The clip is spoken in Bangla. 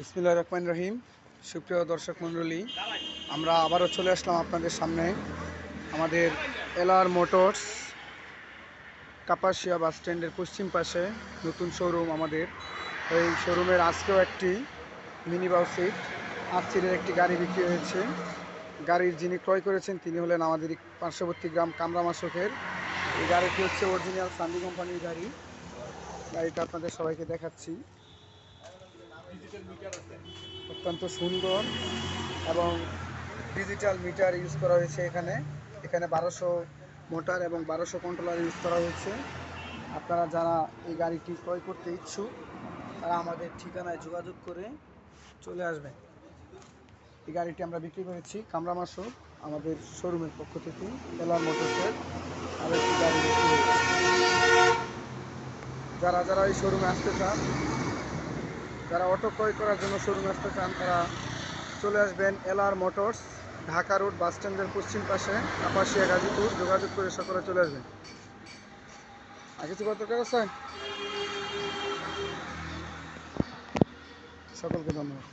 বিসমিল্লাহির রহমানির রহিম। সুপ্রিয় দর্শক মণ্ডলী, আমরা আবারও চলে আসলাম আপনাদের সামনে। আমাদের এলআর মোটরস কাপাসিয়া বাস স্ট্যান্ডের পশ্চিম পাশে নতুন শোরুম আমাদের। এই শোরুমের আজকেও একটি মিনি বাউসিট 8 সিটের একটি গাড়ি বিক্রি হয়েছে। গাড়ির যিনি ক্রয় করেছেন তিনি হলেন আমাদের পার্শ্ববর্তী গ্রাম কামরামাশোকের। এই গাড়িটি হচ্ছে অরিজিনাল সান্ডি কোম্পানির গাড়ি। গাড়িটা আপনাদের সবাইকে দেখাচ্ছি। অত্যন্ত সুন্দর এবং ডিজিটাল মিটার ইউজ করা হয়েছে। এখানে 1200 মোটর এবং 1200 কন্ট্রোলার ইউজ করা হয়েছে। আপনারা যারা এই গাড়িটি ক্রয় করতে ইচ্ছুক তারা আমাদের ঠিকানায় যোগাযোগ করে চলে আসবেন। এই গাড়িটি আমরা বিক্রি করেছি কামরামাশোক আমাদের শোরুমের পক্ষ থেকে। এলআর মোটরসের আর একটি গাড়ি বিক্রি হয়েছে। যারা এই শোরুমে আসতে চান, যারা অটো ক্রয় করার জন্য শোরুমে আসতে চান, তারা চলে আসবেন এলআর মোটরস, ঢাকা রোড বাস স্ট্যান্ডের পশ্চিম পাশে, কাপাসিয়া গাজীপুর। যোগাযোগ করে সকলে চলে আসবেন। আর কিছু কত টাকা আছে? সকলকে ধন্যবাদ।